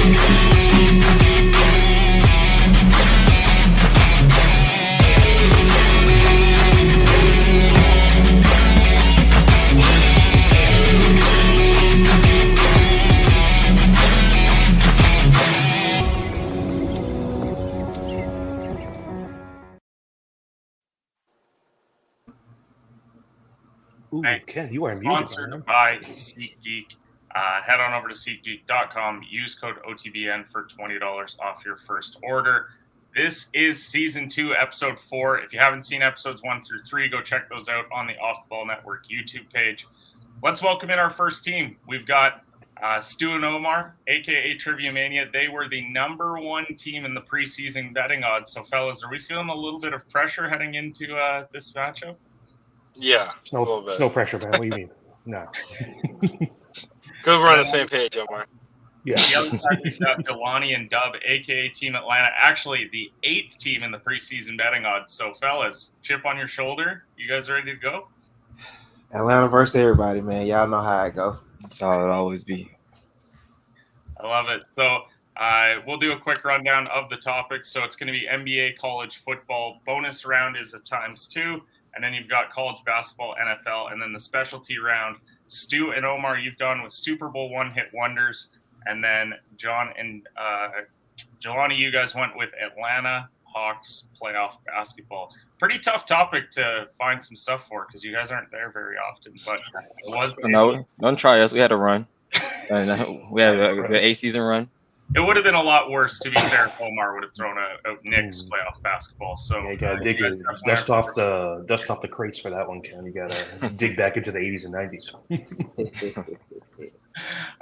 Ooh, Ken, you are muted. Sponsored by SeatGeek. Head on over to SeatGeek.com. Use code OTBN for $20 off your first order. This is Season 2, Episode 4. If you haven't seen Episodes 1 through 3, go check those out on the Off the Ball Network YouTube page. Let's welcome in our first team. We've got Stew and Omar, a.k.a. Triviamania. They were the number 1 team in the preseason betting odds. So, fellas, are we feeling a little bit of pressure heading into this matchup? Yeah. It's no pressure, man. What do you mean? No. Because we're on the same page, Omar. Yeah. The other side, we've got Jelani and Dub, a.k.a. Team Atlanta. Actually, the 8th team in the preseason betting odds. So, fellas, chip on your shoulder. You guys ready to go? Atlanta versus everybody, man. Y'all know how I go. That's how it always be. I love it. So, we'll do a quick rundown of the topics. So, it's going to be NBA, college football. Bonus round is a ×2. And then you've got college basketball, NFL, and then the specialty round. Stu and Omar, you've gone with Super Bowl one-hit wonders. And then John and Jelani, you guys went with Atlanta Hawks playoff basketball. Pretty tough topic to find some stuff for because you guys aren't there very often. But it was no, don't try us. We had a run. We had the A-season run. It would have been a lot worse, to be fair, if Omar would have thrown out Knicks playoff basketball. So yeah, you gotta dig dust off the crates for that one, Ken. You gotta dig back into the 80s and 90s.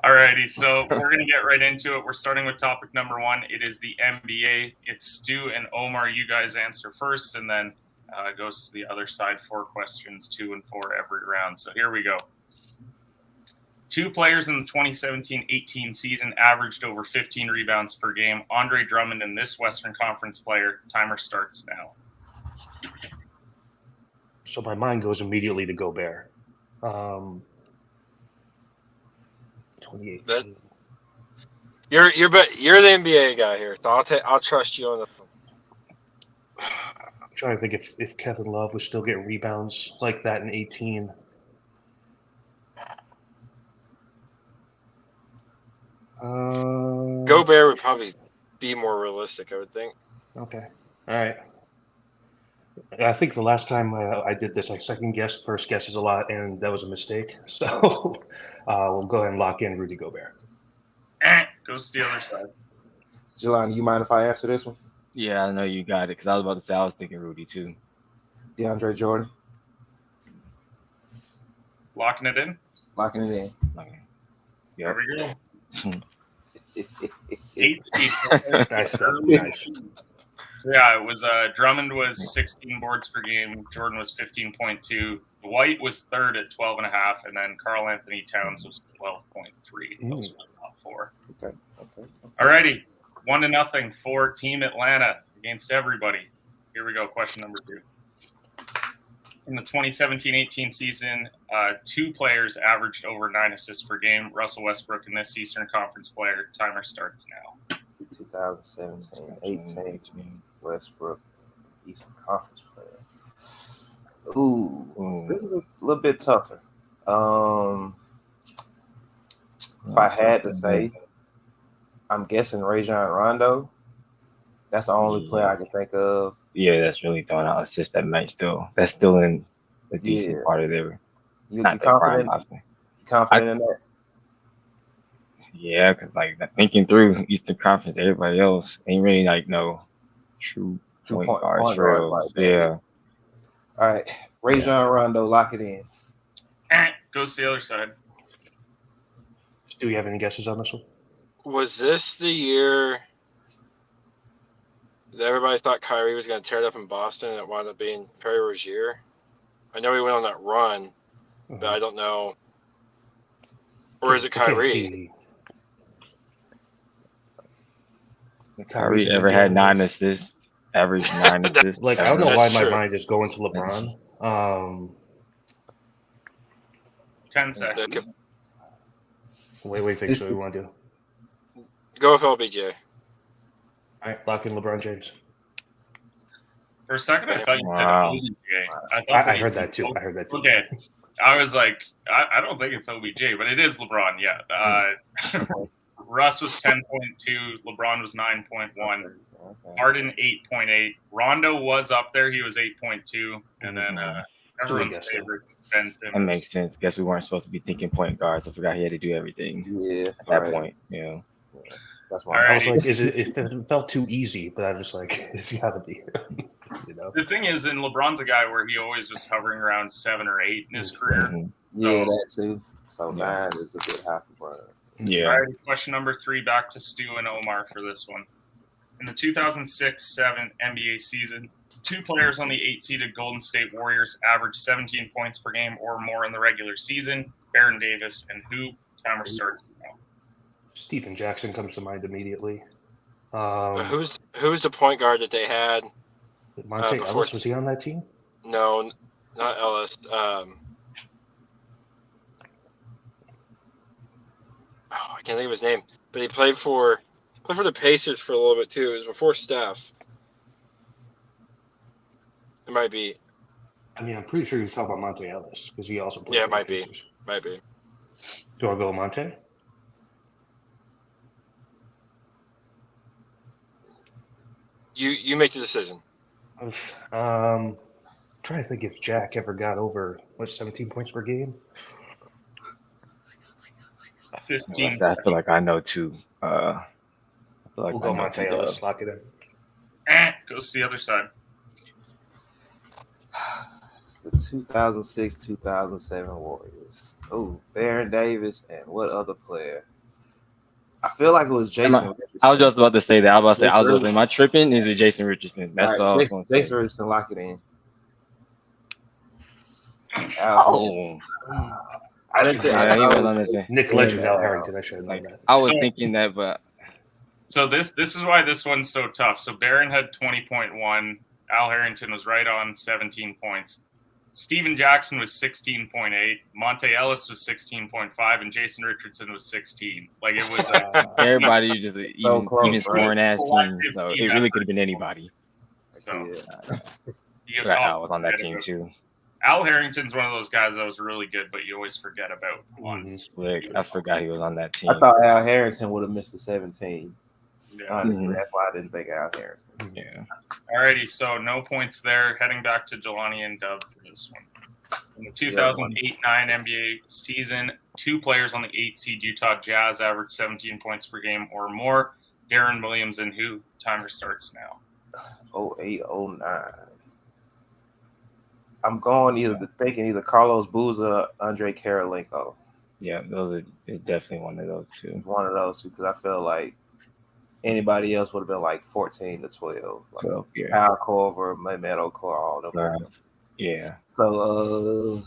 Alrighty, so we're gonna get right into it. We're starting with topic number 1. It is the NBA. It's Stu and Omar. You guys answer first, and then it goes to the other side. 4 questions, 2 and 4 every round. So here we go. 2 players in the 2017-18 season averaged over 15 rebounds per game. Andre Drummond and this Western Conference player. Timer starts now. So my mind goes immediately to Gobert. 2018. You're the NBA guy here. So I'll trust you on the phone. I'm trying to think if Kevin Love was still getting rebounds like that in 18. Gobert would probably be more realistic, I would think. Okay. All right. I think the last time I did this, I second-guessed first guesses a lot, and that was a mistake. So we'll go ahead and lock in Rudy Gobert. Goes to the other side. Jelani, you mind if I answer this one? Yeah, I know you got it, because I was about to say I was thinking Rudy, too. DeAndre Jordan. Locking it in? Locking it in. Okay. There we go. 8 seed. Nice. So yeah, it was Drummond was 16 boards per game. Jordan was 15.2. Dwight was 3rd at 12.5, and then Karl Anthony Towns was 12.3. Those were the top 4. Okay. Alrighty, 1-0 for Team Atlanta against everybody. Here we go. Question number 2. In the 2017-18 season, 2 players averaged over 9 assists per game. Russell Westbrook and this Eastern Conference player. Timer starts now. 2017-18 Westbrook, Eastern Conference player. Ooh, a little bit tougher. If I had to say, I'm guessing Rajon Rondo. That's the only player I can think of. Yeah, that's really throwing out assists that might still. That's still in the decent part of their. You confident? Confident in that? Yeah, because like thinking through Eastern Conference, everybody else ain't really like no true point guards. Yeah. All right, Rajon Rondo, lock it in. Goes to the other side. Do you have any guesses on this one? Was this the year that everybody thought Kyrie was going to tear it up in Boston and it wound up being Terry Rozier? I know he went on that run, but I don't know. Or is it Kyrie? Kyrie ever had 9 assists, average 9 assists. Like, I don't know why my mind is going to LeBron. 10 seconds. Wait, think so. We want to do? Go with LBJ. All right, lock in LeBron James. For a second, I thought you said Wow. OBJ. I heard that too. Okay. I was like, I don't think it's OBJ, but it is LeBron. Yeah. Russ was 10.2. LeBron was 9.1. Harden 8.8. Rondo was up there. He was 8.2. And then everyone's favorite, Ben Simmons. That makes sense. Guess we weren't supposed to be thinking point guards. I forgot he had to do everything. Yeah, At that point, yeah. That's why I was like, it felt too easy, but I was just like, it's gotta be. You know? The thing is, and LeBron's a guy where he always was hovering around 7 or 8 in his career. Mm-hmm. Yeah, that too. So 9 is a bit high for Brian. Yeah. All right, question number 3, back to Stu and Omar for this one. In the 2006-07 NBA season, 2 players on the 8-seeded Golden State Warriors averaged 17 points per game or more in the regular season. Baron Davis and who? Timer starts now. Stephen Jackson comes to mind immediately. Who's the point guard that they had? Monte Ellis, was he on that team? No, not Ellis. I can't think of his name, but he played for the Pacers for a little bit too. It was before Steph. It might be. I mean, I'm pretty sure he was talking about Monte Ellis because he also played. Yeah, for it might the be. Pacers. Might be. Do I go Monte? You make the decision. Trying to think if Jack ever got over 17 points per game. 15. I feel like I know too. I feel like We'll go Monte Ellis. Lock it in. Goes to the other side. The 2006-2007 Warriors. Oh, Baron Davis and what other player? I feel like it was Jason Richardson. I was just about to say that. I was about to say, am I tripping? Is it Jason Richardson? That's right, what I was going to say. Jason Richardson, lock it in. Oh. I didn't think he was on this. Nick Legend, Al Harrington. I should have known that. I was thinking that, but So this is why this one's so tough. So Barron had 20.1. Al Harrington was right on 17 points. Steven Jackson was 16.8. Monte Ellis was 16.5, and Jason Richardson was 16. Like it was everybody just even scoring ass team. Collective So it team really effort. could have been anybody. So I was on that team too. Al Harrington's one of those guys that was really good, but you always forget about one. Slick. I forgot he was on that team. I thought Al Harrington would have missed the 17. Yeah. Honestly, that's why I didn't think Al Harrington. Yeah. Alrighty, so no points there. Heading back to Jelani and Dub for this one. In the 2008-9 NBA season, 2 players on the 8 seed Utah Jazz averaged 17 points per game or more. Darren Williams and who? Timer starts now. 08-09. I'm going thinking Carlos Boozer, Andre Karolinko. Yeah, it's definitely one of those two. One of those two, because I feel like anybody else would have been like 14 to 12. Like 12, yeah. Kyle Korver, Mehmet Okor, all of them. Yeah. So,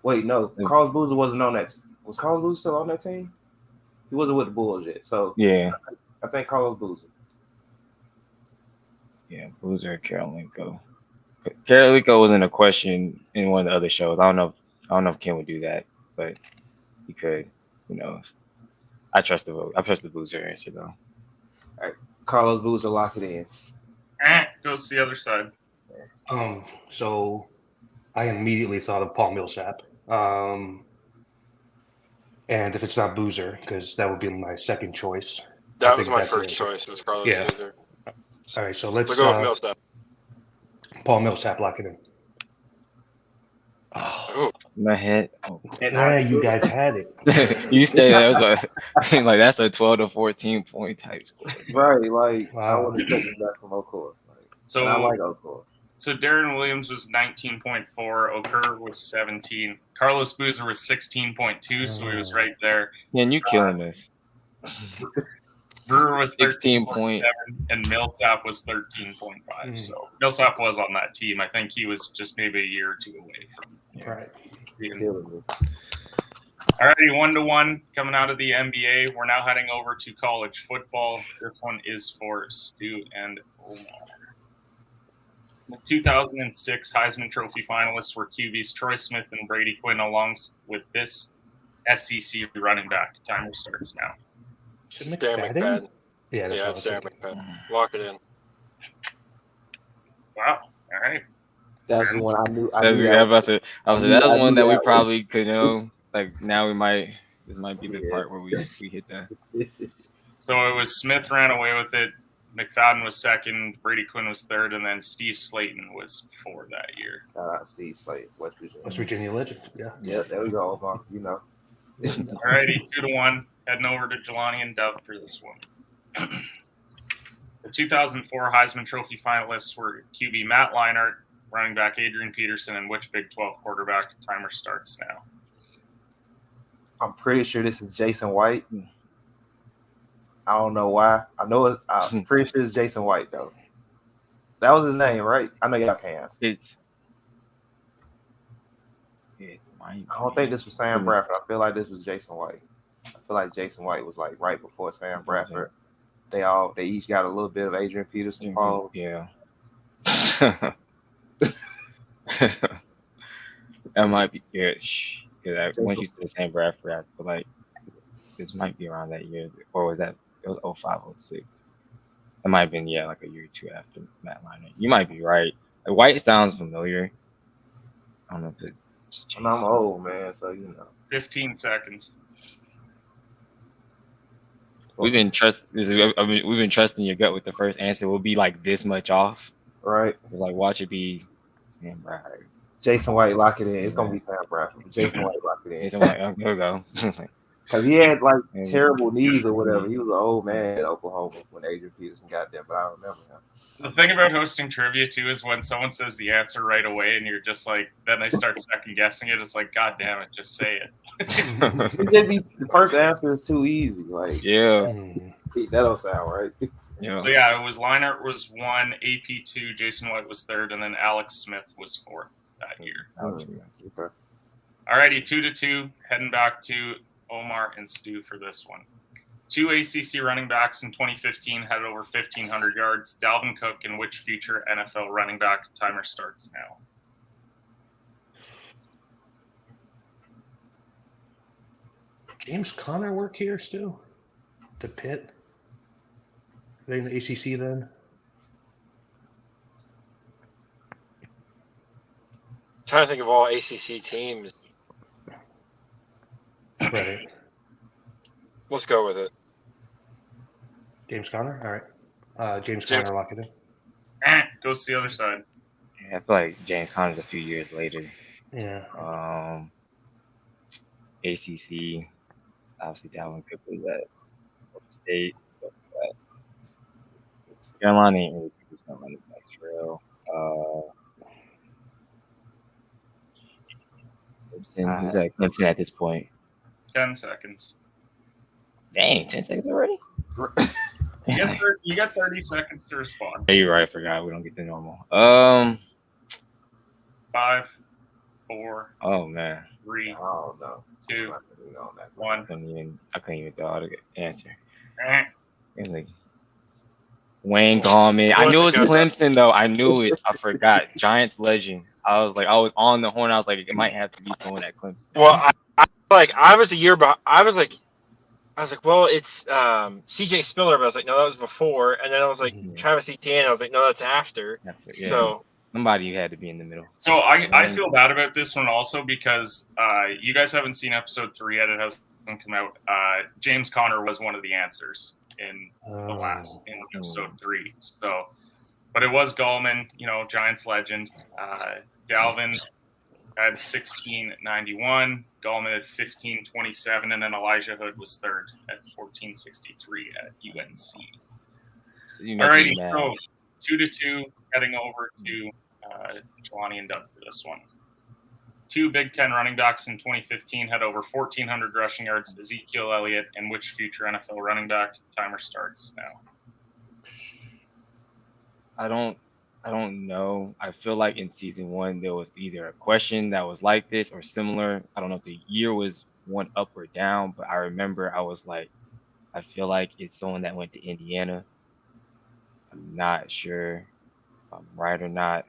wait, no. Carlos Boozer wasn't on that. Was Carlos Boozer still on that team? He wasn't with the Bulls yet. So, yeah. I think Carlos Boozer. Yeah, Boozer, Karolinko. Karolinko wasn't a question in one of the other shows. I don't know if Ken would do that, but he could. Who knows? I trust the vote. I trust the Boozer answer though. All right, Carlos Boozer, lock it in. Goes to the other side. So I immediately thought of Paul Millsap. And if it's not Boozer, because that would be my second choice. That was my first choice. It was Carlos Boozer. All right, so let's go with Millsap. Paul Millsap, lock it in. Oh, my head. Oh. You guys had it. You say that was that's a 12 to 14 point type score. Right, like wow. I want to take it back from Okor. So I like Okor. So Darren Williams was 19.4. Okur was 17. Carlos Boozer was 16.2, so he was right there. Man, you killing this. Brewer was 16.7, and Millsap was 13.5. So Millsap was on that team. I think he was just maybe a year or two away from right. All righty, 1-1 coming out of the NBA. We're now heading over to college football. This one is for Stu and Omar. The 2006 Heisman Trophy finalists were QBs Troy Smith and Brady Quinn, along with this SEC running back. Timer starts now. Darren McFadden. Yeah, that's what I it's was Darren thinking. McFadden. Lock it in. Wow. All right. That's the one I knew. I was that was one that we probably could know. Like now this might be the part where we hit that. So it was Smith ran away with it. McFadden was second. Brady Quinn was third, and then Steve Slayton was 4 that year. Steve Slayton, West Virginia legend. Yeah. Yeah, there we go, Omar. You know. All righty, 2-1. Heading over to Jelani and Dub for this one. The 2004 Heisman Trophy finalists were QB Matt Leinart, running back Adrian Peterson, and which Big 12 quarterback? Timer starts now. I'm pretty sure this is Jason White. I don't know why. I'm pretty sure it's Jason White, though. That was his name, right? I know y'all can't answer. I don't think this was Sam Bradford. I feel like this was Jason White. I feel like Jason White was like right before Sam Bradford. They each got a little bit of Adrian Peterson fall. Yeah. That might be good. Once you said Sam Bradford, I feel like this might be around that year. Or was that? It was 05, 06. It might have been, like a year or two after Matt Leinart. You might be right. White sounds familiar. I don't know if it's I'm old, man, so 15 seconds. We've been trusting your gut with the first answer. We'll be like this much off. Right. It's like watch it be Sam Bradford. Jason White, lock it in. It's gonna be Sam Bradford. Jason White, lock it in. Jason White, there we go. Because he had like terrible knees or whatever. He was an old man at Oklahoma when Adrian Peterson got there, but I don't remember him. The thing about hosting trivia too is when someone says the answer right away and you're just like, then they start second guessing it. It's like, God damn it, just say it. The first answer is too easy. Like, that don't sound right. Yeah. So it was Leinart was 1, AP 2, Jason White was 3rd, and then Alex Smith was 4th that year. Okay. Alrighty, 2-2, heading back to Omar and Stew for this one. 2 ACC running backs in 2015 had over 1,500 yards. Dalvin Cook and which future NFL running back? Timer starts now. James Conner work here still? The Pitt? Are they in the ACC then? I'm trying to think of all ACC teams. Right. Let's go with it. James Conner? All right. James Conner, lock it in. Goes to the other side. Yeah, I feel like James Conner's a few years later. Yeah. ACC, obviously Dalvin Cook was at Florida State. Carolina ain't really gonna run the next trail. Who's at Clemson at this point? 10 seconds. Dang, 10 seconds already? You got 30 seconds to respond. Yeah, you're right. I forgot. We don't get the normal. 5, 4. Oh man. 3. I don't know. 2. 1. I couldn't even thought of the answer. It was like Wayne Gallman. I knew it was Clemson though. I knew it. I forgot. Giants legend. I was on the horn. I was like, it might have to be someone at Clemson. Well, I was a year behind. I was like, well, it's CJ Spiller, but I was like, no, that was before. And then I was like, Travis Etienne. I was like, no, that's after. Yeah. So somebody had to be in the middle. So I feel bad about this one also because you guys haven't seen episode 3 yet. It hasn't come out. James Conner was one of the answers in episode 3. So, but it was Gallman, Giants legend. Dalvin had 1691. Gallman at 1527, and then Elijah Hood was 3rd at 1463 at UNC. Alrighty, so 2-2, heading over to Jelani and Dub for this one. 2 Big Ten running backs in 2015 had over 1,400 rushing yards. Ezekiel Elliott and which future NFL running back? Timer starts now. I don't know. I feel like in season 1 there was either a question that was like this or similar. I don't know if the year was one up or down, but I remember I was like, I feel like it's someone that went to Indiana. I'm not sure if I'm right or not.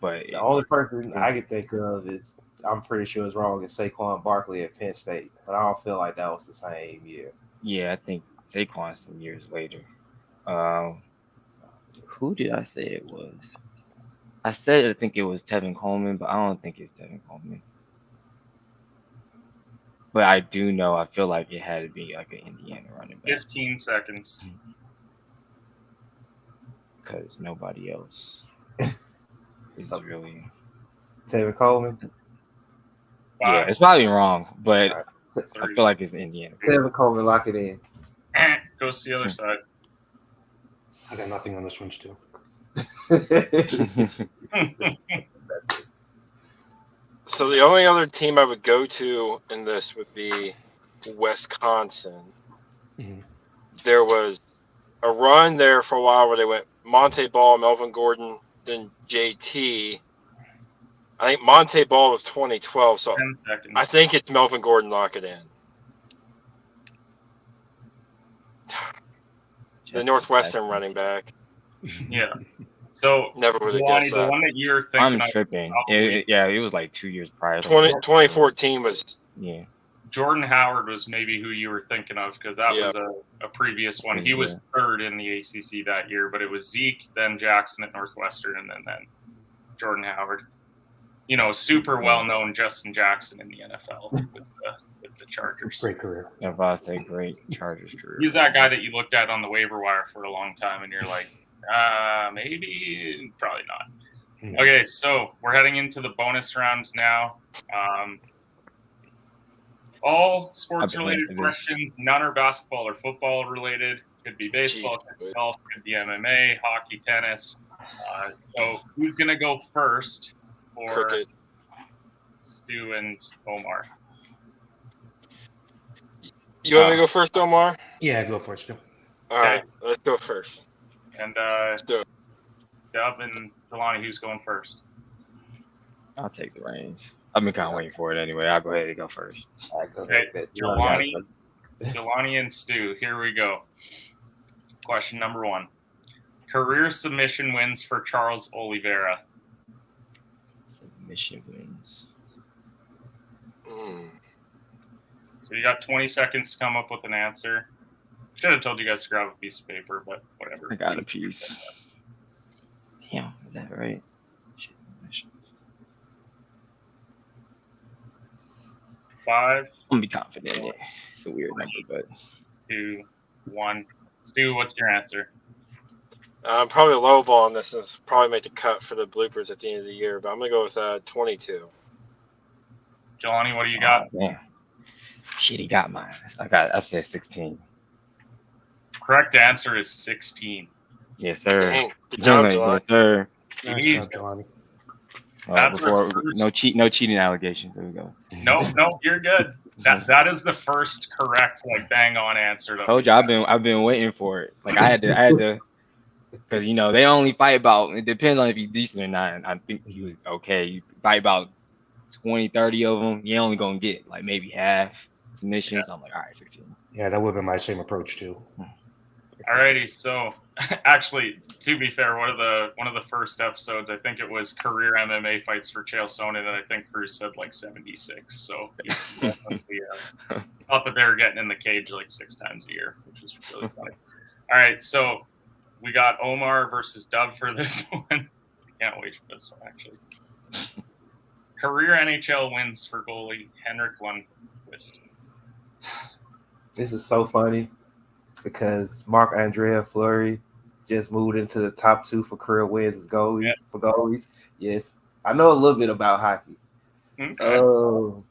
But the only person I can think of is I'm pretty sure it's wrong is Saquon Barkley at Penn State, but I don't feel like that was the same year. Yeah, I think Saquon's some years later. Who did I say it was? I said I think it was Tevin Coleman, but I don't think it's Tevin Coleman. But I do know, I feel like it had to be like an Indiana running back. 15 seconds. Because nobody else is really. Tevin Coleman. Yeah, it's probably wrong, but I feel like it's Indiana. Tevin Coleman, lock it in. Goes to the other side. I got nothing on this one, Stu. So the only other team I would go to in this would be Wisconsin. Mhm. There was a run there for a while where they went Monte Ball, Melvin Gordon, then JT. I think Monte Ball was 2012, so 10 seconds. I think it's Melvin Gordon. Lock it in. The Northwestern running back. Yeah. So Never would have Jelani, guessed the that. one that you're thinking I'm of, tripping. probably- It was like 2 years prior. 2014 was. Yeah. Jordan Howard was maybe who you were thinking of because that was a previous one. He was third in the ACC that year, but it was Zeke, then Jackson at Northwestern, and then Jordan Howard. You know, super well-known Justin Jackson in the NFL with the Chargers. Great career. Nevada State, great Chargers career. He's that guy that you looked at on the waiver wire for a long time, and you're like, maybe, probably not. Mhm. Okay, so we're heading into the bonus round now. All sports-related questions. None are basketball or football-related. Could be baseball, could be golf, could be MMA, hockey, tennis. So who's going to go first for Cricket. Stu and Omar? You want me to go first, Omar? Yeah, go for it, Stu. All right, let's go first. And do it. Dub and Jelani, who's going first? I'll take the reins. I've been kind of waiting for it anyway. I'll go ahead and go first. Okay, Jelani and Stu, here we go. Question number 1. Career submission wins for Charles Oliveira. Submission wins. So you got 20 seconds to come up with an answer. Should have told you guys to grab a piece of paper, but whatever. I got a piece. Damn, is that right? Submissions. 5, I'm gonna be confident in it. It's a weird number, but 2, 1. Stu, what's your answer? I'm probably lowballing this and probably make the cut for the bloopers at the end of the year, but I'm gonna go with 22. Jelani, what do you got? Damn. Shit, he got mine. I said 16. Correct answer is 16. Yes, sir. Dang, good job, July. Yes, sir. Nice job, Jelani. That's our Before, first- no cheating allegations. There we go. No, you're good. That is the first correct, bang on answer. Told you, I've been waiting for it. Like I had to, because they only fight about. It depends on if he's decent or not. And I think he was okay. You fight about 20, 30 of them. You're only gonna get like maybe half submissions. Yeah. I'm like, all right, 16. Yeah, that would have been my same approach too. Alrighty, so actually, to be fair, one of the first episodes, I think it was career MMA fights for Chael Sonnen, and I think Cruz said like 76. So he definitely thought that they were getting in the cage like 6 times a year, which was really funny. All right, so we got Omar versus Dub for this one. I can't wait for this one, actually. Career NHL wins for goalie Henrik Lundqvist. This is so funny because Marc-Andre Fleury just moved into the top 2 for career wins as goalies. Yep. For goalies. Yes, I know a little bit about hockey. Okay. Oh,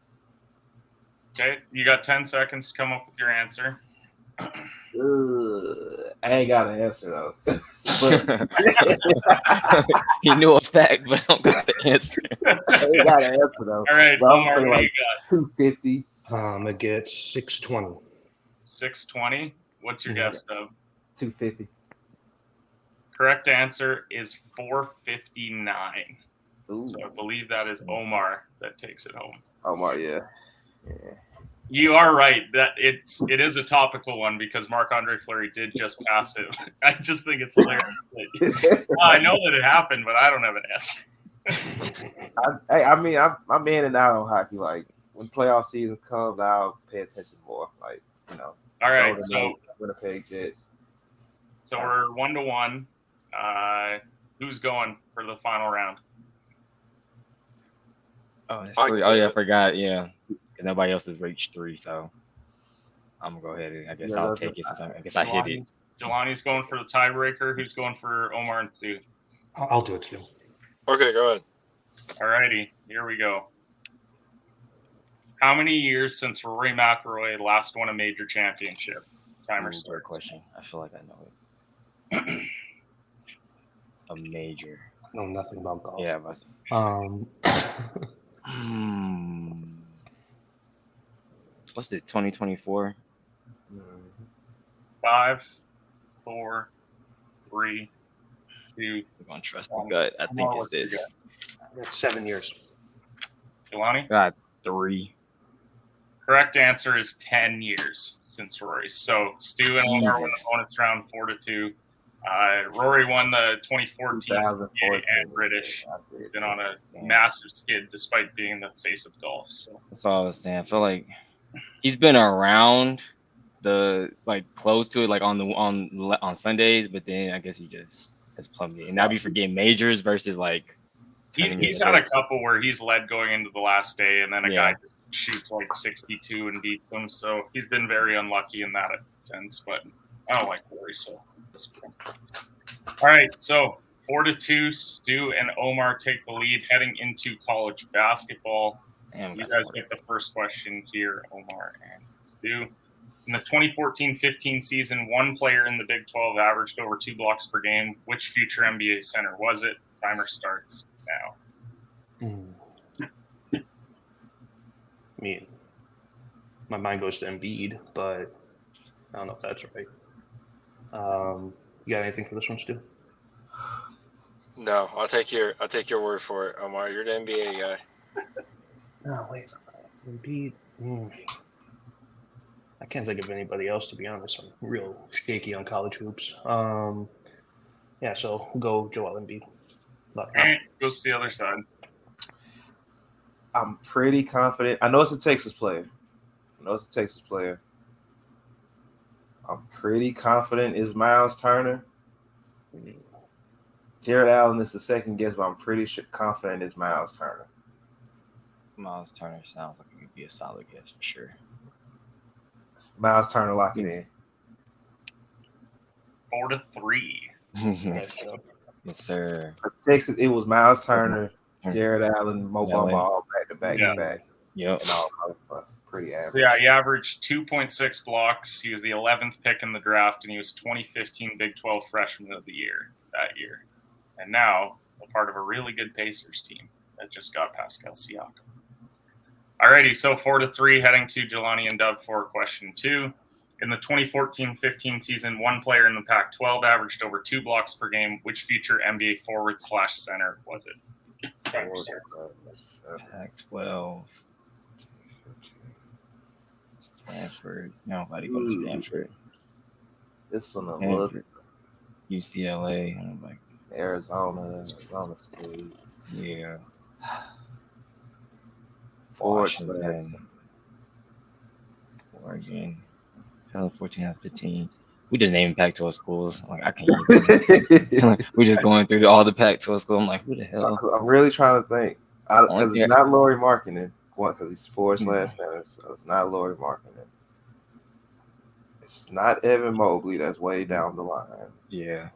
Okay, you got 10 seconds to come up with your answer. I ain't got an answer though. He knew a fact, but I don't got the answer. I ain't got an answer though. All right, Omar, what do you got? 250. I get 620. 620. What's your guess, Dub? 250. Correct answer is 459. Ooh. So I believe that is Omar that takes it home. Omar, yeah. You are right that it is a topical one because Marc-Andre Fleury did just pass it. I just think it's hilarious. I know that it happened, but I don't have an answer. I'm in and out on hockey. Like when playoff season comes, I'll pay attention more. Like All right, Golden so Knights, Winnipeg Jets. So we're 1-1. Who's going for the final round? Oh, it's 3. Oh yeah, I forgot. Yeah, 'cause nobody else has reached 3, so I'm gonna go ahead and I guess I'll take it. Since I guess I hit it. Jelani's going for the tiebreaker. Who's going for Omar and Stu? I'll do it, Stu. Okay, go ahead. All righty, here we go. How many years since Rory McIlroy last won a major championship? Timer starts. Question. I feel like I know it. A major. I know nothing about golf. Yeah, but what's it? 2024. 5, 4, 3, 2. We're gonna trust the gut. I think it's this. That's 7 years. Jelani? Got 3. Correct answer is 10 years since Rory. So Stu and Omar won the bonus round 4-2. Rory won the 2014 and British. He's been on a massive skid despite being the face of golf. So that's all I was saying. I feel like he's been around the close to it on Sundays, but then I guess he just has plummeted. And now we forget majors versus he's had a couple where he's led going into the last day, and then a guy just shoots 62 and beats him. So he's been very unlucky in that sense. But I don't like Rory, so. All right, so 4-2, Stu and Omar take the lead heading into college basketball. You guys get the first question here, Omar and Stu. In the 2014-15 season, one player in the Big 12 averaged over 2 blocks per game. Which future NBA center was it? Timer starts now. I mean, my mind goes to Embiid, but I don't know if that's right. You got anything for this one, Stu? No, I'll take your word for it, Omar. You're the NBA guy. No, wait. Embiid. I can't think of anybody else, to be honest. I'm real shaky on college hoops. Yeah, so we'll go Joel Embiid. Goes to the other side. I'm pretty confident. I know it's a Texas player. I'm pretty confident it's Miles Turner. Jared Allen is the second guess, but I'm pretty confident it's Miles Turner. Miles Turner sounds like it could be a solid guess for sure. Miles Turner, lock it in. 4-3. Yes, sir. Texas, it was Miles Turner, Jared Allen, Mo Bamba all back to back. Yep. And all pretty average. Yeah, he averaged 2.6 blocks. He was the 11th pick in the draft, and he was 2015 Big 12 Freshman of the Year that year. And now a part of a really good Pacers team that just got Pascal Siakam. Alrighty, so 4-3, heading to Jelani and Dub for question 2. In the 2014-15 season, one player in the Pac-12 averaged over 2 blocks per game. Which future NBA forward/center was it? Pac-12. Stanford. Nobody go to Stanford. This one I love. UCLA. I'm like Arizona State. Yeah. Washington. Oregon. 2014 and 15. We just named Pac-12 schools. I'm like, I can't even. We're just going through all the Pac-12 schools. I'm like, who the hell? I'm really trying to think. Because it's not Lauri Markkanen. Because he's forward/center, so it's not Lauri Markkanen. It's not Evan Mobley. That's way down the line. Yeah.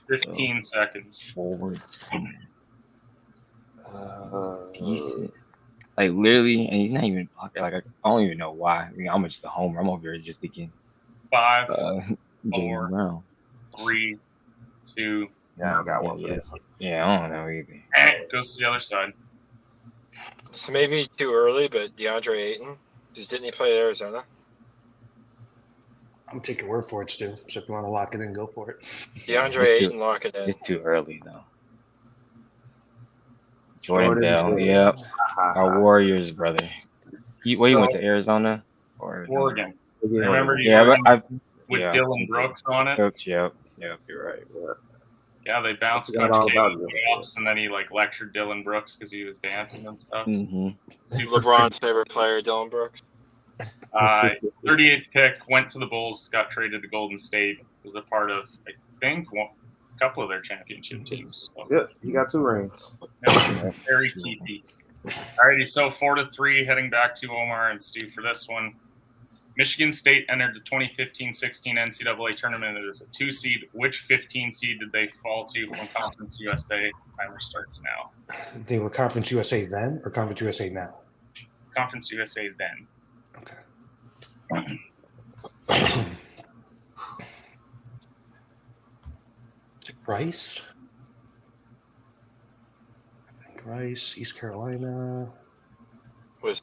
15 seconds. Forward. Decent. Literally, and he's not even pocket. I don't even know why. I mean, I'm just a homer. I'm over here just thinking. 5, Jaylen 4, 3, 2. Yeah, I got one for this one. Yeah, I don't know either. And goes to the other side. So maybe too early, but DeAndre Ayton. Didn't he play at Arizona? I'm taking your word for it, Stu. So if you want to lock it in, go for it. DeAndre Ayton, lock it in. It's too early, though. Jordan Bell, yep. Our Warriors, brother. He went to Arizona or Oregon. Remember with Dylan Brooks on it? Brooks, yep, you're right. Yeah, they bounced forgot Coach all K about in the it. playoffs, and then he like lectured Dylan Brooks because he was dancing and stuff. LeBron's favorite player, Dylan Brooks. 38th pick, went to the Bulls, got traded to Golden State, was a part of, I think, a couple of their championship teams. So, Yep, he got 2 rings. very key piece. Alrighty, so 4-3, heading back to Omar and Stu for this one. Michigan State entered the 2015-16 NCAA tournament as a 2 seed. Which 15 seed did they fall to from Conference USA? Timer starts now. They were Conference USA then or Conference USA now? Conference USA then. Okay. Rice? I think Rice, East Carolina. Was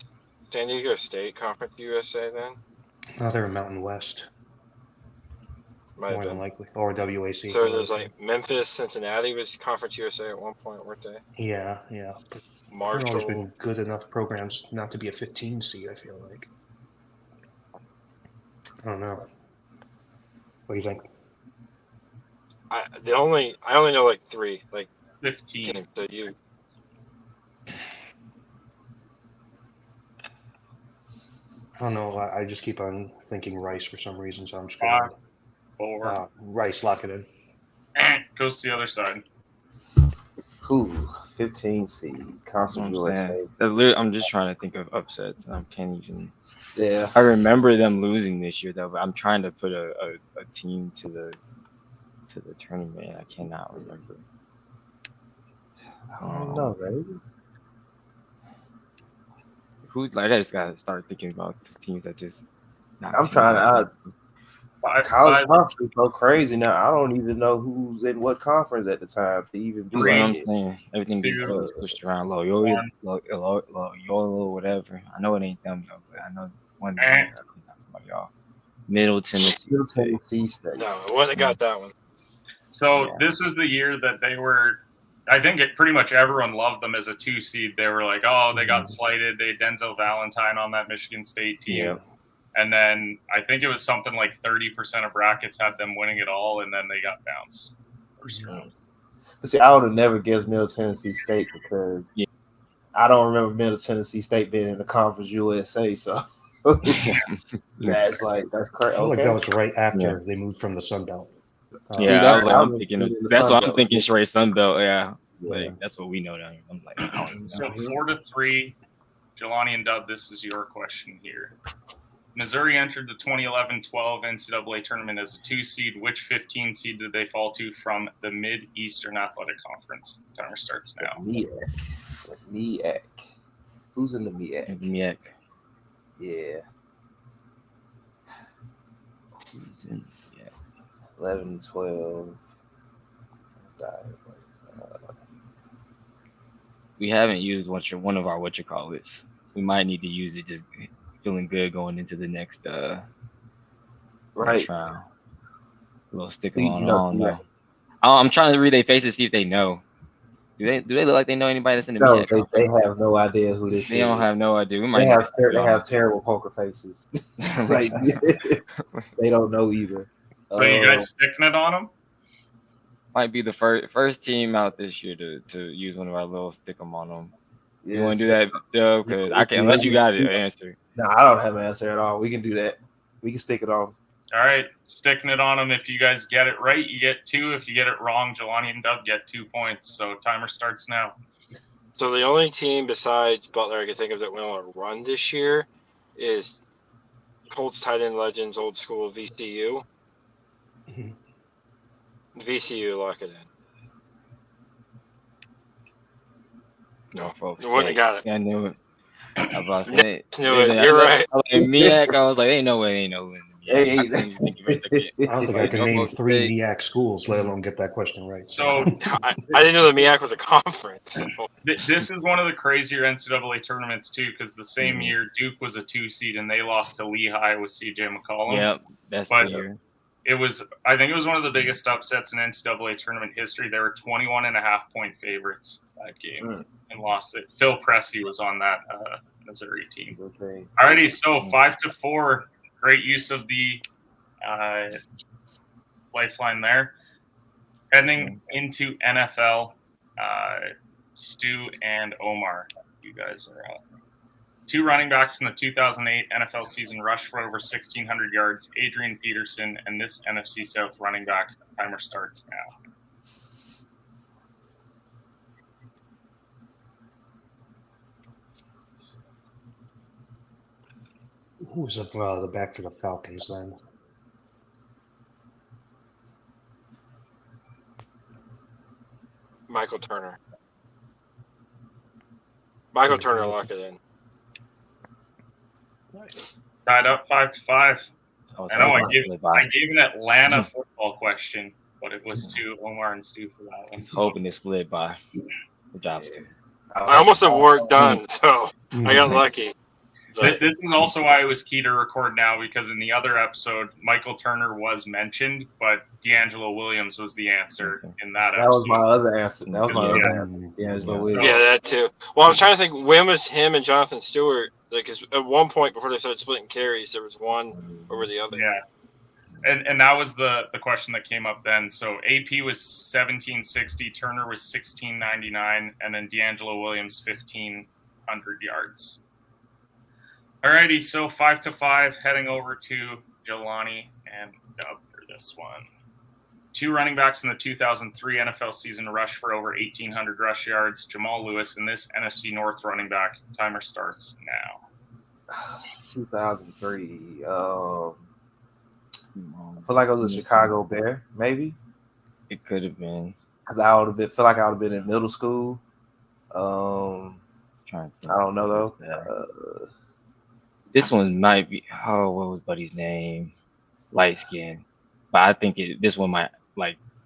San Diego State Conference USA then? Oh, they're in Mountain West. Might have More than been. likely. Or WAC. So there's like Memphis, Cincinnati was Conference USA at one point, weren't they? Yeah. But they've Marshall. always been good enough programs not to be a 15 seed, I feel like. I don't know. What do you think? I only know like 3, like 15. teams. So you. I don't know. I just keep on thinking Rice for some reason, so I'm just 5, going 4. Rice, lock it in. Goes to the other side. Who? 15 seed. Conference USA. I'm just trying to think of upsets. I can't even. Yeah. I remember them losing this year, though. But I'm trying to put a team to the tournament. I cannot remember. I don't know, man. I just gotta start thinking about these teams that just. I'm trying to. College conference is so crazy now. I don't even know who's in what conference at the time to even be. That's what I'm saying. Everything gets pushed around. Loyola, whatever. I know it ain't them though, but I know one. Not somebody else. Middle Tennessee State. No, I wouldn't have got that one. So this was the year that they were. I think pretty much everyone loved them as a 2 seed. They were like, oh, they got slighted. They had Denzel Valentine on that Michigan State team. Yeah. And then I think it was something like 30% of brackets had them winning it all, and then they got bounced first round. See, I would have never guessed Middle Tennessee State because I don't remember Middle Tennessee State being in the Conference USA. So that's crazy. I feel like that was right after they moved from the Sun Belt. I'm thinking that's what I'm thinking. Straight Sun Belt. Yeah. Like that's what we know down here. I'm like, I don't know. So 4-3, Jelani and Dub. This is your question here. Missouri entered the 2011-12 NCAA tournament as a 2 seed. Which 15 seed did they fall to from the Mid-Eastern Athletic Conference? Timer starts now. MEAC. Who's in the MEAC? MEAC. Yeah. Who's in? 11, 12. We haven't used one of our whatchamacallits. We might need to use it. Just feeling good going into the next trial. A little stick on. I don't know. I'm trying to read their faces, see if they know. Do they look like they know anybody that's in the MEAC? No, they have no idea who this is. They don't have no idea. We might they have terrible poker faces. Like they don't know either. So you guys sticking it on them? Might be the first team out this year to use one of our little stick 'em on them. You want to do that, Joe? Because I can, unless you got an answer. No, I don't have an answer at all. We can do that. We can stick it on. All right, sticking it on them. If you guys get it right, you get 2. If you get it wrong, Jelani and Dub get 2 points. So timer starts now. So the only team besides Butler I can think of that went on a run this year is Colts tight end legends, old school VCU. VCU, lock it in. No, folks. You wouldn't have got it. I knew it. I was about to say, You're right. MEAC, I was like, ain't no way, ain't no way. Hey, I don't think I can name 3 MEAC schools, let alone get that question right. So I didn't know the MEAC was a conference. This is one of the crazier NCAA tournaments too, because the same year Duke was a 2 seed and they lost to Lehigh with CJ McCollum. Yep, that's the year. I think it was one of the biggest upsets in NCAA tournament history. They were 21.5-point favorites that game and lost it. Phil Pressey was on that Missouri team. Okay. Alrighty, so 5-4. Great use of the lifeline there. Heading into NFL, Stu and Omar, you guys are up. 2 running backs in the 2008 NFL season rushed for over 1,600 yards, Adrian Peterson and this NFC South running back. Timer starts now. Who's up the back for the Falcons then? Michael Turner. Michael Turner locked it in. Nice. Tied up 5-5. I know I gave an Atlanta football question, but it was to Omar and Stu for that one. So. Hoping it slid by. Good job, Stu. I almost have work done, so I got lucky. This is also why it was key to record now, because in the other episode, Michael Turner was mentioned, but D'Angelo Williams was the answer in that episode. That was my other answer. D'Angelo Williams. Yeah, that too. Well, I was trying to think, when was him and Jonathan Stewart? Because at one point before they started splitting carries, there was one over the other. Yeah. And that was the question that came up then. So AP was 1,760, Turner was 1,699, and then D'Angelo Williams 1,500 yards. Alrighty, so 5-5, heading over to Jelani and Dub for this one. 2 running backs in the 2003 NFL season rushed for over 1,800 rush yards. Jamal Lewis and this NFC North running back. Timer starts now. 2003. I feel like I was a Chicago Bear, maybe. It could have been. Because I would have been. Feel like I would have been in middle school. I don't know though. This one might be. Oh, what was Buddy's name? Light skin, but I think this one might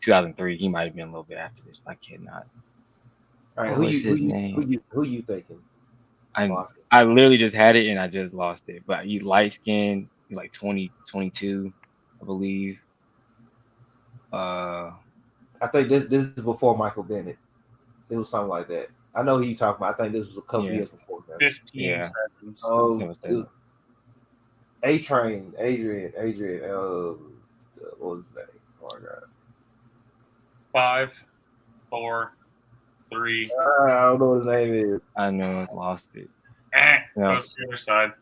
2003. He might have been a little bit after this. I cannot. All right, what's his name? Who you thinking? I literally just had it and I just lost it. But you light skin. He's like 22, I believe. I think this is before Michael Bennett. It was something like that. I know who you talking about. I think this was a couple years before that. 15 seconds. Oh, A-Train, Adrian. What was his name? Oh my God. 5, 4, 3. I don't know what his name is. I know, I lost it. Goes to the other side.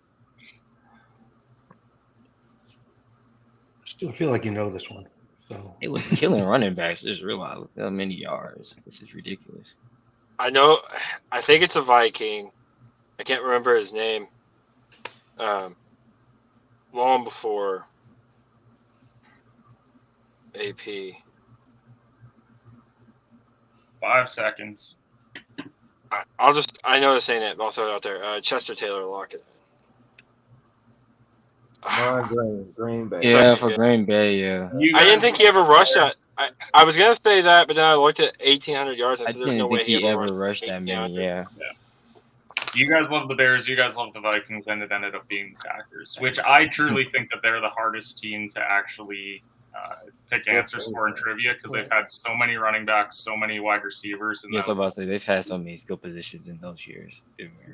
Still feel like you know this one. So it was killing running backs. Just realized how many yards. This is ridiculous. I know. I think it's a Viking. I can't remember his name. Long before AP. 5 seconds. I know this ain't it, but I'll throw it out there. Chester Taylor Lockett. Green Bay. Yeah, for Green Bay, yeah. I didn't think he ever rushed that. I was gonna say that, but then I looked at 1,800 yards. And I said, "There's no way he ever rushed that many." Yeah. You guys love the Bears. You guys love the Vikings, and it ended up being the Packers, which I truly think that they're the hardest team to actually pick answers for in trivia, because they've had so many running backs, so many wide receivers. And yes, I was about to say they've had so many skill positions in those years.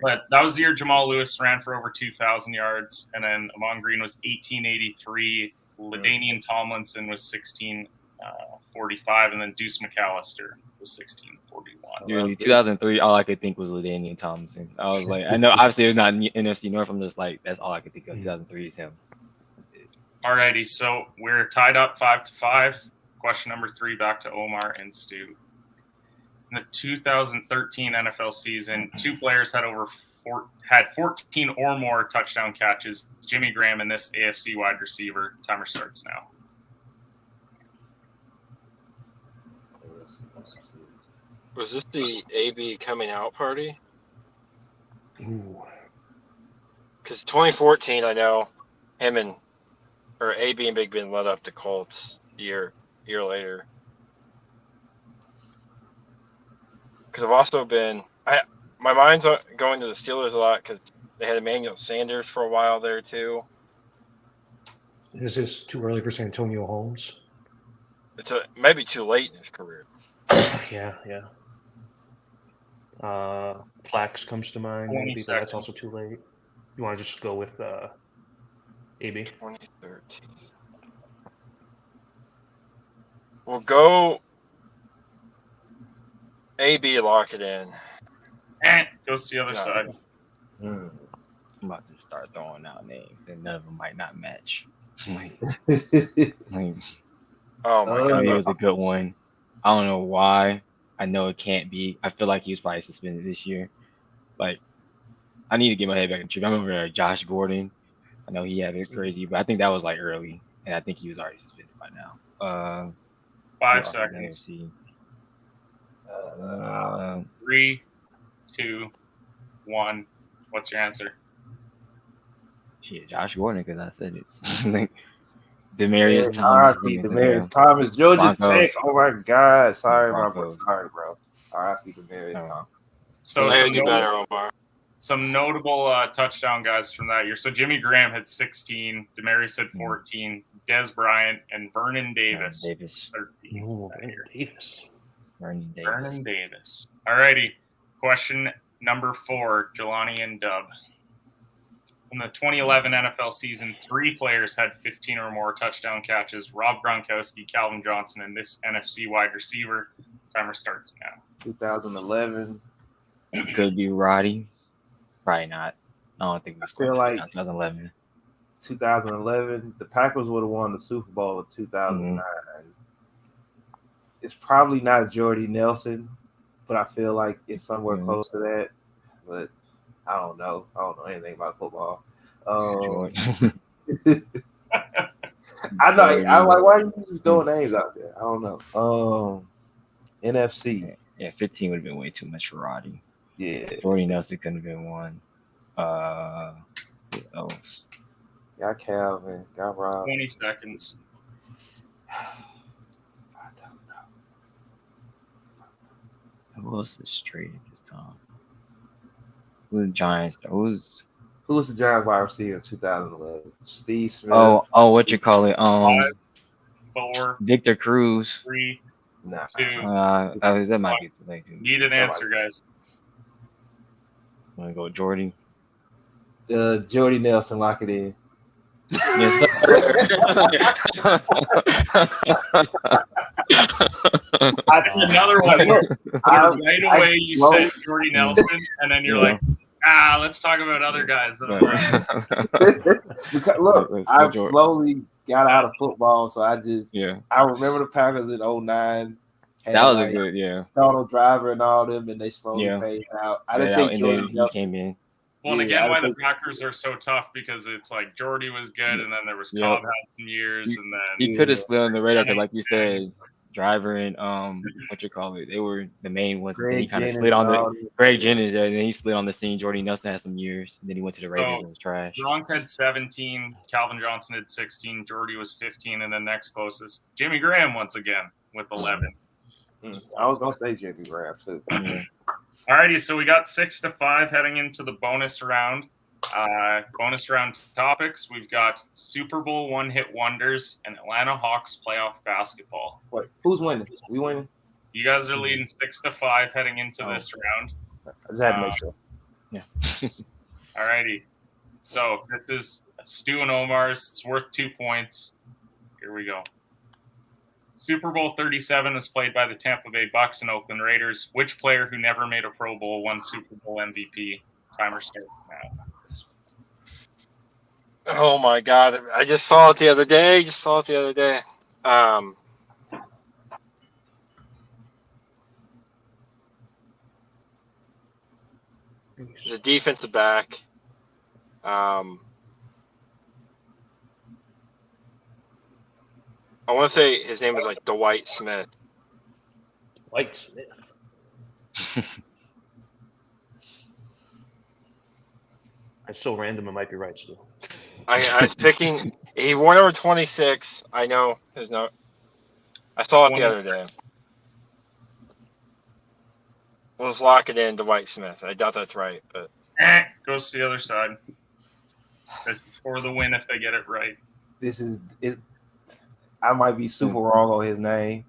But that was the year Jamal Lewis ran for over 2,000 yards, and then Amon Green was 1,883. LaDainian Tomlinson was 1,645, and then Deuce McAllister was 1,641. Really, 2003, all I could think was LaDainian Tomlinson. I was like, I know obviously it's not NFC North. I'm just like, that's all I could think of. 2003 is him. Alrighty, so we're tied up 5-5. Question number 3, back to Omar and Stu. In the 2013 NFL season, 2 players had 14 or more touchdown catches. Jimmy Graham and this AFC wide receiver. Timer starts now. Was this the AB coming out party? Ooh. Because 2014, I know him or AB and Big Ben led up to Colts year later. Because I've also been my mind's going to the Steelers a lot because they had Emmanuel Sanders for a while there too. Is this too early for Santonio Holmes? It's maybe too late in his career. Yeah. Plax comes to mind. Maybe, but that's also too late. You want to just go with AB? 2013. We'll go AB, lock it in. Goes to the other side. I'm about to start throwing out names, and none of them might not match. Like, Oh my god. it was a good one. I don't know why. I know it can't be. I feel like he was probably suspended this year. Like, I need to get my head back in trip. I remember Josh Gordon. I know he had it crazy, but I think that was like early, and I think he was already suspended by now. 5 seconds. 3, 2, 1. What's your answer? Shit, Josh Gordon, because I said it. Like, Demarius Thomas. Demarius Thomas, Georgia Broncos. Tech. Oh my God. Sorry, my bro. Broncos. Sorry, bro. R.I.P. Demarius Thomas. So I do better, Omar. some notable touchdown guys from that year. So Jimmy Graham had 16, Demarius had 14, Des Bryant, and Vernon Davis. 13. Vernon Davis. All righty. Question number 4, Jelani and Dub. In the 2011 NFL season, 3 players had 15 or more touchdown catches: Rob Gronkowski, Calvin Johnson, and this NFC wide receiver. Timer starts now. 2011. Could be Roddy. Probably not. I don't think it was feel like 2011. 2011, the Packers would have won the Super Bowl in 2009. It's probably not Jordy Nelson, but I feel like it's somewhere close to that. But I don't know. I don't know anything about football. I know. I'm like, why are you just throwing names out there? I don't know. NFC. Yeah, 15 would have been way too much for Roddy. Yeah. Jordy Nelson couldn't have been one. Who else? Got Calvin. Got Rob. 20 seconds. I don't know. Who else is straight at this time? Who the Giants? Who was the Giants wide receiver in 2011? Steve Smith. Oh, what you call it? 5, 4, Victor Cruz. 3, Nah. 2. That might be too late. Need an answer, guys. I'm gonna go with Jordy. Jordy Nelson, lock it in. Yes, Another one. Right away, you said Jordy Nelson, and then you're like, let's talk about other guys. Because, look, I've slowly got out of football, so I remember the Packers in 2009. That was a good, Donald Driver and all them, and they slowly faded out. I didn't think Jordy Nelson came in. Well, and again, why the Packers are so tough, because it's like Jordy was good, and then there was Cobb had some years, and then he could have slid on the radar, but like you said, Driver and they were the main ones. And then he kind of slid on the Greg Jennings, and then he slid on the scene. Jordy Nelson had some years, and then he went to the Raiders and was trash. Gronk had 17, Calvin Johnson had 16, Jordy was 15, and then next closest, Jimmy Graham once again with 11. I was gonna say Jimmy Graham too. Alrighty, so we got 6-5 heading into the bonus round. Bonus round topics: we've got Super Bowl one-hit wonders and Atlanta Hawks playoff basketball. Wait, who's winning? We winning? You guys are leading 6-5 heading into this round. I just had to make sure. Yeah. Alrighty, so this is Stu and Omar's. It's worth 2 points. Here we go. Super Bowl 37 was played by the Tampa Bay Bucks and Oakland Raiders. Which player who never made a Pro Bowl won Super Bowl MVP? Timer starts now. Oh my God! I just saw it the other day. The defensive back. I want to say his name was like Dwight Smith. Dwight Smith. It's so random. It might be right still. I was picking. He wore number 26. I know there's no. I saw it the other day. Let's lock it in, Dwight Smith. I doubt that's right, but goes to the other side. This is for the win if they get it right. This is I might be super wrong on his name,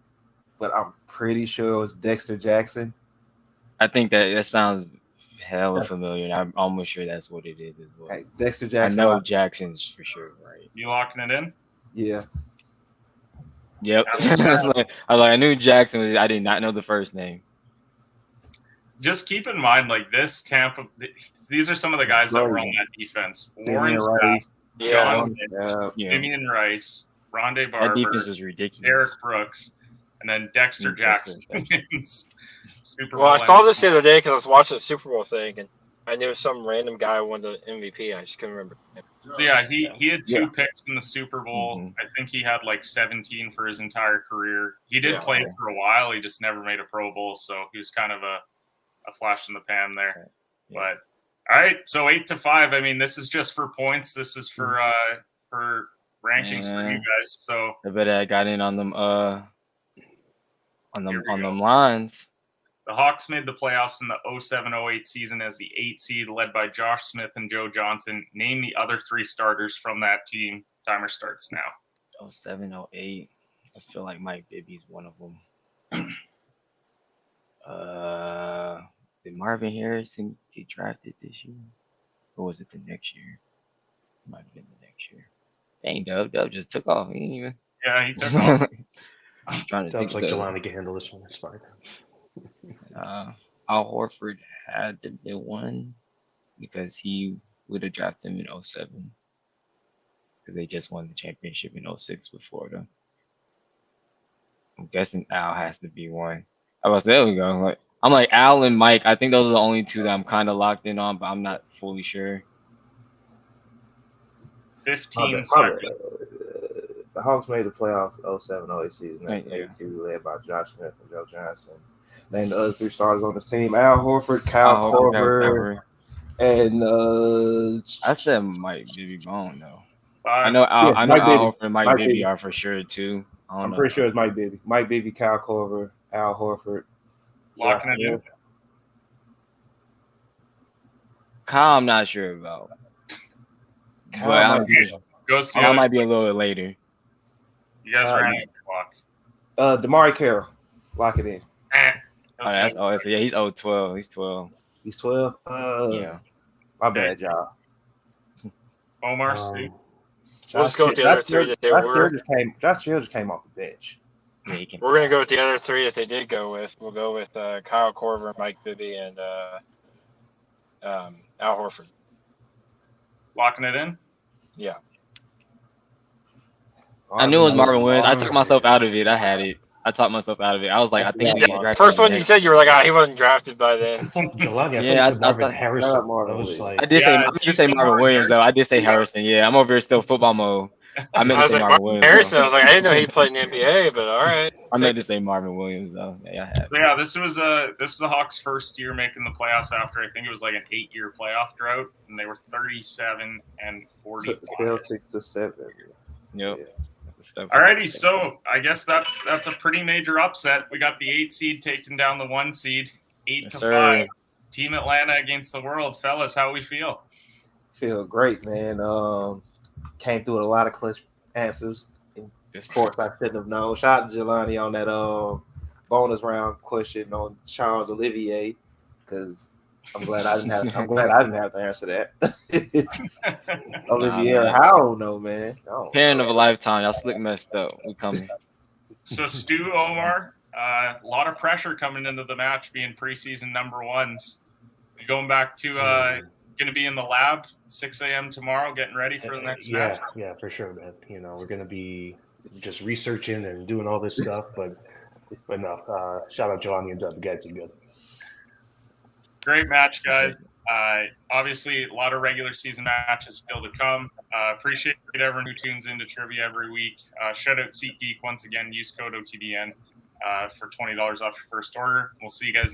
but I'm pretty sure it was Dexter Jackson. I think that sounds hella familiar, and I'm almost sure that's what it is as well. Hey, Dexter Jackson. I know Jackson's for sure right. You locking it in? Yeah. Yep. I knew Jackson was. I did not know the first name. just keep in mind, like this Tampa, these are some of the guys that were on that defense. Warren Sapp, John Lynch, Damian Rice, Rondé Barber. That defense was ridiculous. Derek Brooks, and then Dexter Jackson. Super Bowl. Well, I saw this the other day because I was watching the Super Bowl thing, and I knew some random guy won the MVP. I just couldn't remember. So yeah, he had 2 picks in the Super Bowl. Mm-hmm. I think he had like 17 for his entire career. He did play for a while. He just never made a Pro Bowl, so he was kind of a flash in the pan there. Yeah. But all right, so 8-5. I mean, this is just for points. This is for rankings for you guys. So I bet I got in on them on them lines. The Hawks made the playoffs in the 07-08 season as the 8 seed, led by Josh Smith and Joe Johnson. Name the other 3 starters from that team. Timer starts now. 07-08. I feel like Mike Bibby's one of them. Did Marvin Harrison get drafted this year? Or was it the next year? It might have been the next year. Dang, Dub just took off. He ain't even. Yeah, he took off. I'm trying to think. Sounds like Jelani can handle this one. It's fine. Al Horford had to be one because he would have drafted him in 07 because they just won the championship in 06 with Florida. I'm guessing Al has to be one. There we go. I'm like Al and Mike. I think those are the only 2 that I'm kind of locked in on, but I'm not fully sure. 15 seconds. The Hawks made the playoffs 07-08 season. Right, yeah. Led by Josh Smith and Joe Johnson. Name the other 3 starters on this team: Al Horford, Kyle Korver, and I said Mike Bibby Bone though. I know Al Horford and Mike Bibby are for sure too. I'm pretty sure it's Mike Bibby. Mike Bibby, Kyle Korver, Al Horford. Locking it in. Kyle, I'm not sure about. Kyle might be a little bit later. You guys ran out the clock. Damari Carroll. Lock it in. He's 12. He's 12. He's 12? Yeah. My bad, y'all. Omar Stew. Let's go with the other 3 that they were. Josh Hill just came off the bench. We're going to go with the other 3 that they did go with. We'll go with Kyle Korver, Mike Bibby, and Al Horford. Locking it in? Yeah. I knew it was Marvin Williams. I took myself out of it. I had it. I talked myself out of it. I was like, I think he drafted. First one you said, you were like, he wasn't drafted by then. I think Jelani. I Marvin Harrison. I did say Marvin Williams though. I did say Harrison. Yeah, I'm over here still football mode. I meant to say Marvin Williams. Harrison. I was like, I didn't know he played in the NBA, but all right. I meant to say Marvin Williams though. Yeah, I have. So yeah, this was the Hawks' first year making the playoffs after I think it was like an 8-year playoff drought, and they were 37-40. Celtics to 7. Yep. Yeah. Alrighty, so I guess that's a pretty major upset. We got the 8 seed taking down the 1 seed, 8-5. Team Atlanta against the world, fellas. How we feel? Feel great, man. Came through with a lot of clutch answers. In sports I shouldn't have known. Shout out to Jelani on that bonus round question on Charles Olivier, because I'm glad I didn't have to answer that. Olivier, I don't know, man. Parent of a lifetime. Y'all slick messed up. We coming. So Stu, Omar, a lot of pressure coming into the match, being preseason number 1s. Going back to going to be in the lab 6 a.m. tomorrow, getting ready for the next match. Yeah, for sure, man. We're going to be just researching and doing all this stuff, but no. Shout out Jelani and Dub. You guys are good. Great match, guys. Obviously, a lot of regular season matches still to come. Appreciate everyone who tunes into trivia every week. Shout out SeatGeek once again. Use code OTBN for $20 off your first order. We'll see you guys